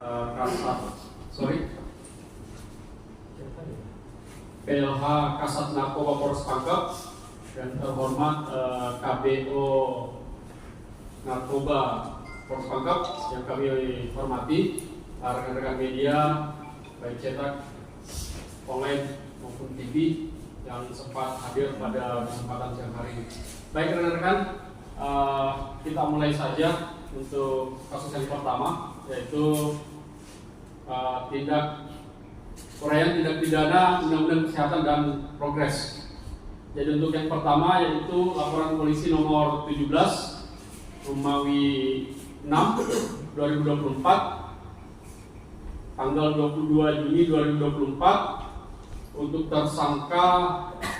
PLH Kasat Narkoba Polres Pangkep dan terhormat KBO Narkoba Polres Pangkep yang kami hormati, rekan-rekan media baik cetak, online maupun TV yang sempat hadir pada kesempatan siang hari ini. Baik rekan-rekan, kita mulai saja untuk kasus yang pertama, yaitu uraian tindak pidana Undang-Undang Kesehatan dan Progres. Jadi untuk yang pertama yaitu laporan polisi nomor 17 Romawi 6 2024 tanggal 22 Juni 2024 untuk tersangka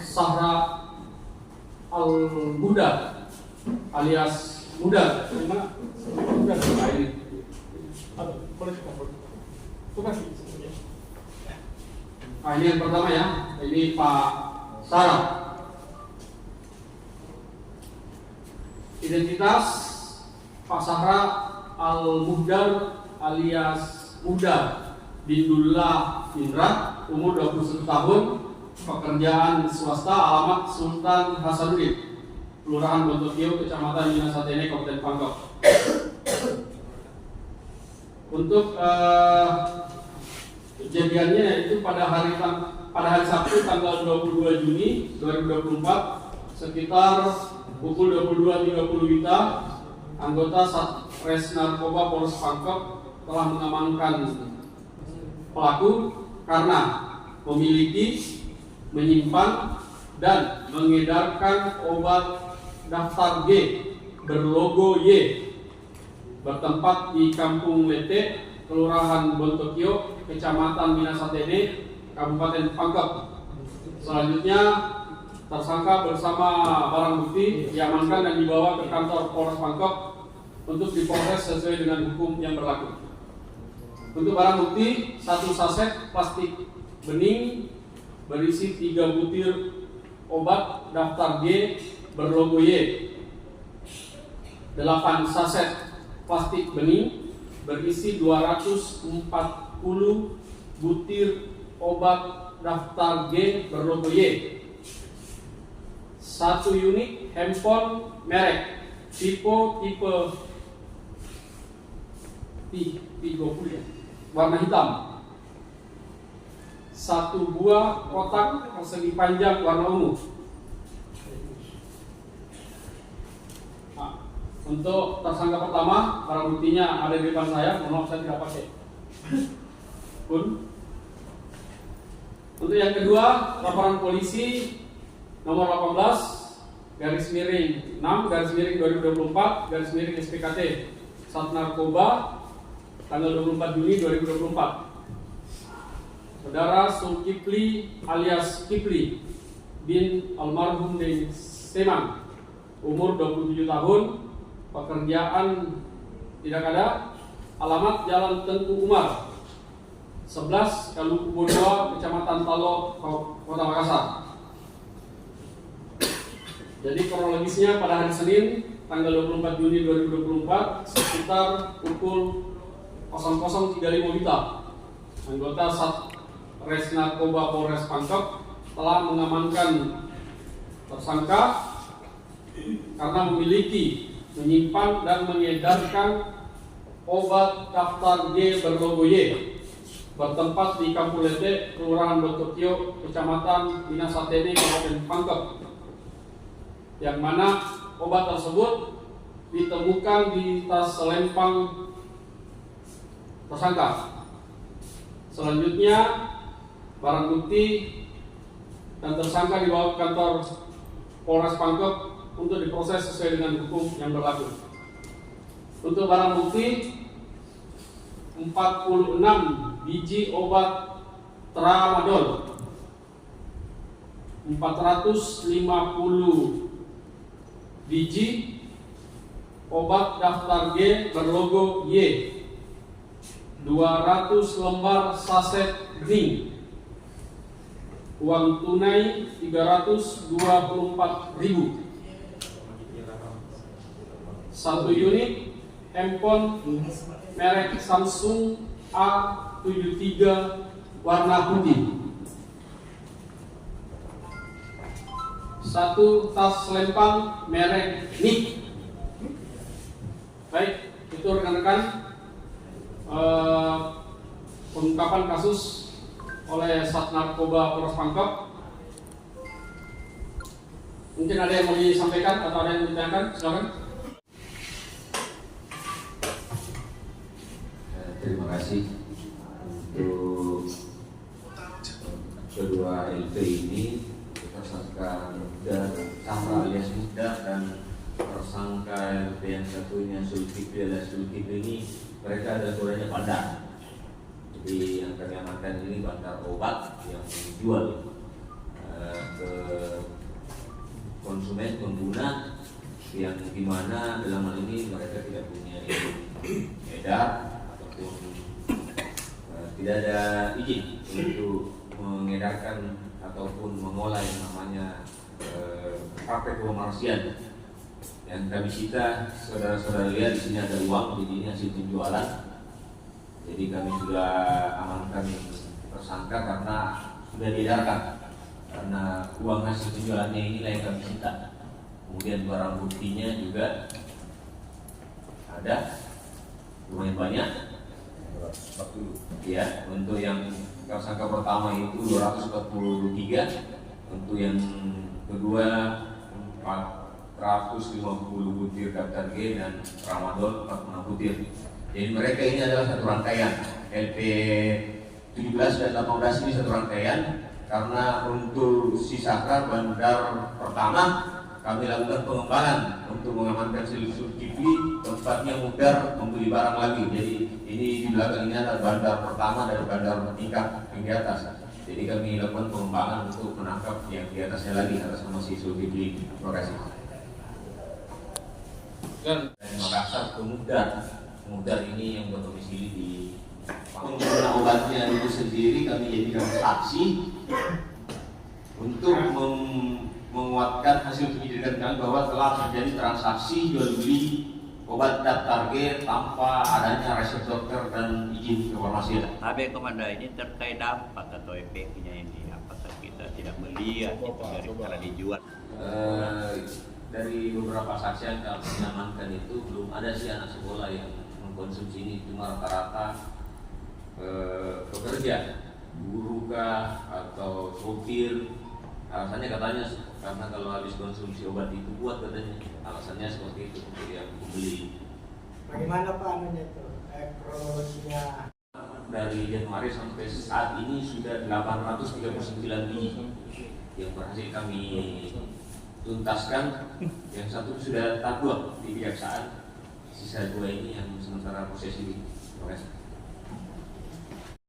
Sahra Al-Muda alias Muda. Mana? Muda ini. Boleh ini yang pertama ya, ini Pak Sarah. Identitas Pak Sahra Al-Muhdar alias Muda Bindullah Indra, umur 21 tahun, pekerjaan swasta, alamat Sultan Hasanuddin, Kelurahan Bontokio, Kecamatan Minasatene, Kabupaten Pangkep. Untuk kejadiannya yaitu pada hari Sabtu tanggal 22 Juni 2024 sekitar pukul 22.30 WITA, anggota Satres Narkoba Polres Pangkep telah mengamankan pelaku karena memiliki, menyimpan, dan mengedarkan obat daftar G berlogo Y bertempat di Kampung Lete, Kelurahan Bontokio, Kecamatan Minasatene, Kabupaten Pangkep. Selanjutnya tersangka bersama barang bukti diamankan dan dibawa ke kantor Polres Pangkep untuk diproses sesuai dengan hukum yang berlaku. Untuk barang bukti, 1 saset plastik bening berisi 3 butir obat daftar G berlogo Y, 8 saset plastik bening berisi 240 butir obat daftar G berlogo Y, 1 unit handphone merek tipe 30 warna hitam, 1 buah kotak persegi panjang warna ungu. Untuk tersangka pertama, barang buktinya ada di depan saya. Mohon maaf saya tidak pakai. Untuk yang kedua, laporan polisi nomor 18 garis miring 6 garis miring 2024 garis miring SPKT Sat Narkoba tanggal 24 Juni 2024. Saudara Sulkifli alias Kifli bin almarhum bin Seman, umur 27 tahun, pekerjaan tidak ada, alamat Jalan Tengku Umar 11 Kalukubo 2, Kecamatan Talo, Kota Makassar. Jadi kronologisnya pada hari Senin tanggal 24 Juni 2024 sekitar pukul 00.35 WITA, anggota Satres Narkoba Polres Pangkep telah mengamankan tersangka karena memiliki, menyimpan, dan mengedarkan obat daftar G berlogo Y bertempat di Kampung Lete, Kelurahan Bontokio, Kecamatan Minasatene, Kabupaten Pangkep, yang mana obat tersebut ditemukan di tas selempang tersangka. Selanjutnya barang bukti dan tersangka dibawa ke kantor Polres Pangkep untuk diproses sesuai dengan hukum yang berlaku. Untuk barang bukti 46 biji obat tramadol, 450 biji obat daftar G berlogo Y, 200 lembar saset zinc, uang tunai 324.000, 1 unit handphone merek Samsung A73 warna putih. 1 tas selempang merek NIK. Baik, itu rekan-rekan pengungkapan kasus oleh Sat Narkoba Polres Pangkep. Mungkin ada yang mau disampaikan atau ada yang ditanyakan, silakan. Terima kasih untuk kedua LP ini, tersangka dan Samra alias Muda dan tersangka LP yang satunya Zulkifli alias Zulkifli ini, mereka ada saudaranya bandar. Jadi yang kami amankan ini bandar obat yang dijual ke konsumen pengguna yang dimana dalam hal ini mereka tidak punya izin edar ataupun tidak ada izin untuk mengedarkan ataupun mengolah yang namanya praktek komersial. Yang kami sita, saudara-saudara lihat di sini ada uang, jadi ini hasil penjualan. Jadi kami sudah amankan tersangka karena sudah diedarkan. Karena uang hasil penjualannya inilah yang kami sita. Kemudian barang buktinya juga ada lumayan banyak. Ya, untuk yang tersangka pertama itu 243, untuk yang kedua 450 butir daftar G dan tramadol 46 butir. Jadi mereka ini adalah satu rangkaian. LP 17 dan 18 ini satu rangkaian. Karena untuk si Sakra bandar pertama kami lakukan pengembangan untuk mengamankan Zulkifli, tempatnya mudah membeli barang lagi. Jadi ini di belakang ini adalah bandar pertama dari bandar tingkat yang di atas. Jadi kami lakukan pengembangan untuk menangkap yang di atasnya lagi atas nama si Zulkifli. Terima kasih. Dan Makassar Mudar ini yang berdomisili di pengguna obatnya itu sendiri kami jadikan saksi untuk menguatkan hasil penyelidikan kami bahwa telah terjadi transaksi jual beli obat daftar G tanpa adanya resep dokter dan izin kefarmasian. Habis Komandan, ini terkait dampak atau efeknya ini, apakah kita tidak melihat itu dari cara dijual? Dari beberapa saksi yang kami amankan itu belum ada sih anak sekolah yang mengkonsumsi ini, cuma rata-rata pekerja, guru kah atau sopir. Alasannya katanya karena kalau habis konsumsi obat itu kuat katanya, alasannya seperti itu untuk yang membeli. Bagaimana Pak anunya itu kronologinya? Dari Januari sampai saat ini sudah 839 biji yang berhasil kami tuntaskan. Yang satu sudah tahap 2 di kejaksaan, sisa 2 ini yang sementara proses ini. Terima kasih.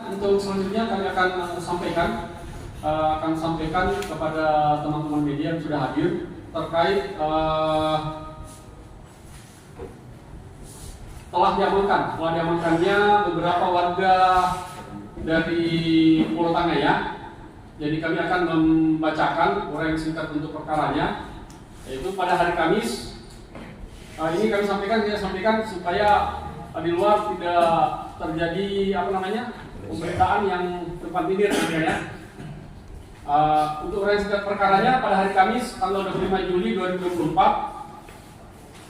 Untuk selanjutnya kami akan sampaikan kepada teman-teman media yang sudah hadir terkait telah diamankannya beberapa warga dari Pulau Tangaya. Jadi kami akan membacakan uraian singkat untuk perkaranya, yaitu pada hari Kamis. Ini kami sampaikan supaya di luar tidak terjadi pemberitaan yang tempat tindir ya. Untuk uraian singkat perkaranya, pada hari Kamis tanggal 25 Juli 2024,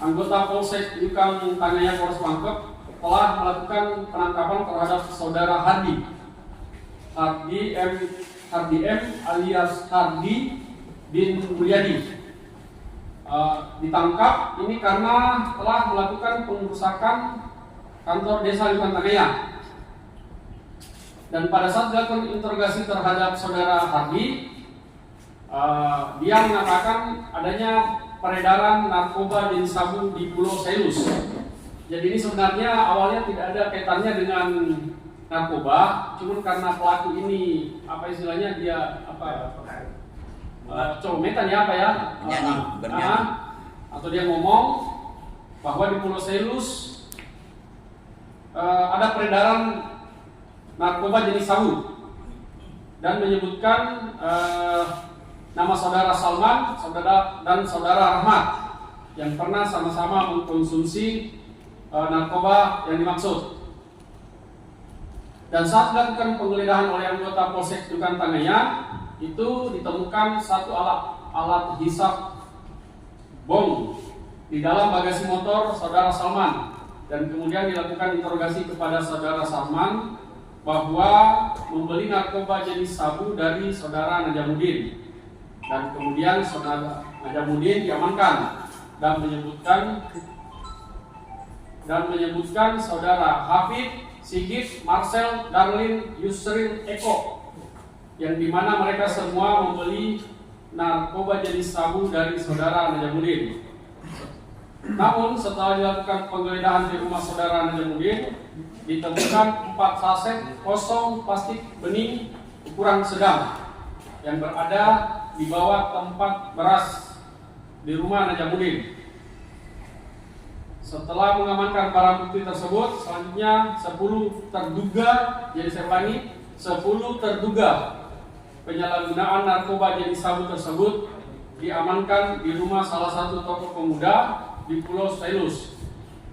anggota Polsek Yukang Tangaya Polres Pangkep telah melakukan penangkapan terhadap saudara Hardi M alias Hardi bin Mulyadi. Ditangkap ini karena telah melakukan pengerusakan kantor desa Yukang Tangaya. Dan pada saat dilakukan interogasi terhadap saudara Hardi, dia mengatakan adanya peredaran narkoba jenis sabu di Pulau Selus. Jadi ini sebenarnya awalnya tidak ada kaitannya dengan narkoba, cuma karena pelaku ini cometan atau dia ngomong bahwa di Pulau Selus ada peredaran narkoba jenis sabu dan menyebutkan nama saudara Salman, dan saudara Rahmat yang pernah sama-sama mengkonsumsi narkoba yang dimaksud. Dan saat dilakukan penggeledahan oleh anggota Polsek Dukan Tangaya, itu ditemukan satu alat hisap bom di dalam bagasi motor saudara Salman. Dan kemudian dilakukan interogasi kepada saudara Salman bahwa membeli narkoba jenis sabu dari saudara Najamuddin. Dan kemudian saudara Najamuddin diamankan dan menyebutkan saudara Hafid, Sigit, Marcel, Darlin, Yusril, Eko, yang dimana mereka semua membeli narkoba jenis sabu dari saudara Najamuddin. Namun setelah dilakukan penggeledahan di rumah saudara Najamuddin, ditemukan 4 saset kosong plastik bening ukuran sedang yang berada di bawah tempat beras di rumah Najamuddin. Setelah mengamankan barang bukti tersebut, selanjutnya 10 terduga, jadi saya ulangi, 10 terduga penyalahgunaan narkoba jenis sabu tersebut diamankan di rumah salah satu tokoh pemuda di Pulau Selus.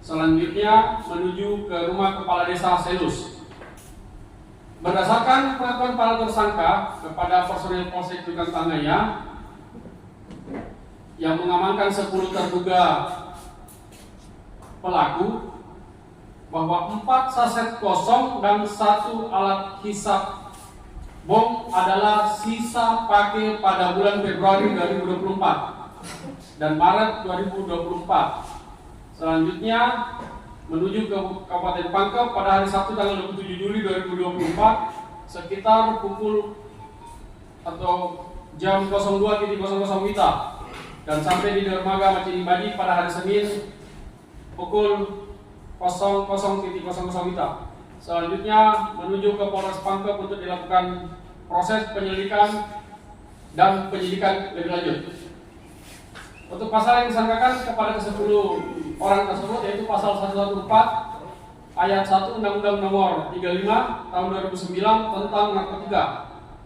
Selanjutnya menuju ke rumah kepala desa Selus. Berdasarkan pengakuan para tersangka kepada personil Polsek Dukan Tangaya yang mengamankan 10 terduga pelaku, bahwa 4 saset kosong dan 1 alat hisap bom adalah sisa pakai pada bulan Februari 2024 dan Maret 2024. Selanjutnya menuju ke Kabupaten Pangkep pada hari Sabtu tanggal 27 Juli 2024 sekitar pukul atau jam 02.00 WITA, dan sampai di dermaga Macini Baji pada hari Senin pukul 00.00 WITA. Selanjutnya menuju ke Polres Pangkep untuk dilakukan proses penyelidikan dan penyidikan lebih lanjut. Untuk pasal yang disangkakan kepada ke-10 orang tersebut yaitu pasal 114 ayat 1 Undang-Undang Nomor 35 Tahun 2009 tentang narkotika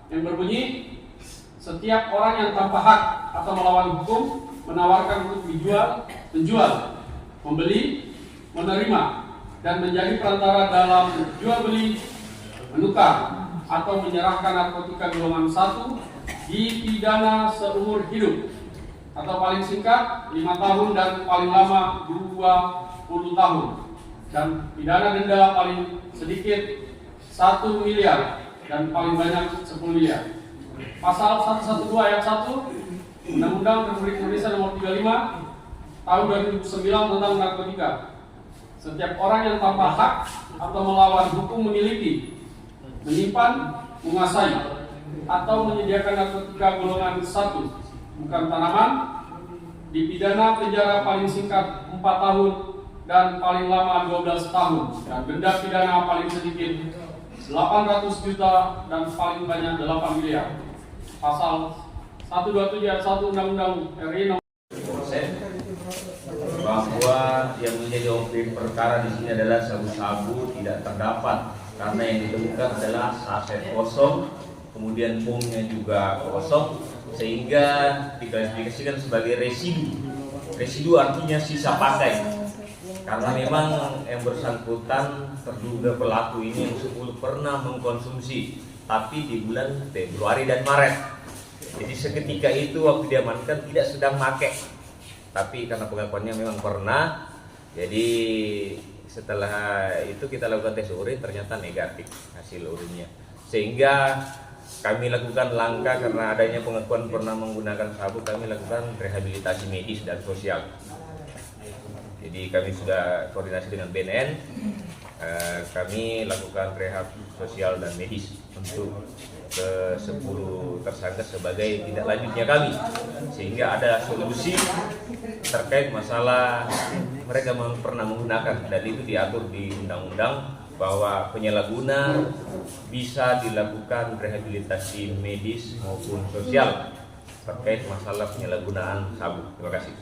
yang berbunyi, setiap orang yang tanpa hak atau melawan hukum menawarkan untuk dijual, menjual, membeli, menerima, dan menjadi perantara dalam jual beli, menukar, atau menyerahkan narkotika golongan 1 dipidana seumur hidup, atau paling singkat 5 tahun dan paling lama 20 tahun, dan pidana denda paling sedikit 1 miliar dan paling banyak 10 miliar. Pasal 112 ayat 1 Undang-Undang Republik Indonesia Nomor 35 Tahun 2009 tentang narkotika. Setiap orang yang tanpa hak atau melawan hukum memiliki, menyimpan, menguasai, atau menyediakan narkotika golongan 1 bukan tanaman, dipidana penjara paling singkat 4 tahun dan paling lama 12 tahun, dan denda pidana paling sedikit 800 juta dan paling banyak 8 miliar. Pasal 127 ayat 1 Undang-Undang RI Nomor bahwa yang menjadi objek perkara di sini adalah sabu-sabu tidak terdapat karena yang ditemukan adalah saset kosong, kemudian bomnya juga kosong, sehingga diklasifikasikan sebagai residu. Residu artinya sisa pakai, karena memang yang bersangkutan terduga pelaku ini yang 10 pernah mengkonsumsi, tapi di bulan Februari dan Maret. Jadi seketika itu waktu diamankan tidak sedang pakai, tapi karena pengakuannya memang pernah, jadi setelah itu kita lakukan tes urin, ternyata negatif hasil urinnya, sehingga kami lakukan langkah karena adanya pengakuan pernah menggunakan sabu, kami lakukan rehabilitasi medis dan sosial. Jadi kami sudah koordinasi dengan BNN, kami lakukan rehab sosial dan medis untuk ke 10 tersangka sebagai tindak lanjutnya kami, sehingga ada solusi terkait masalah mereka pernah menggunakan, dan itu diatur di undang-undang bahwa penyalahguna bisa dilakukan rehabilitasi medis maupun sosial terkait masalah penyalahgunaan sabu. Terima kasih.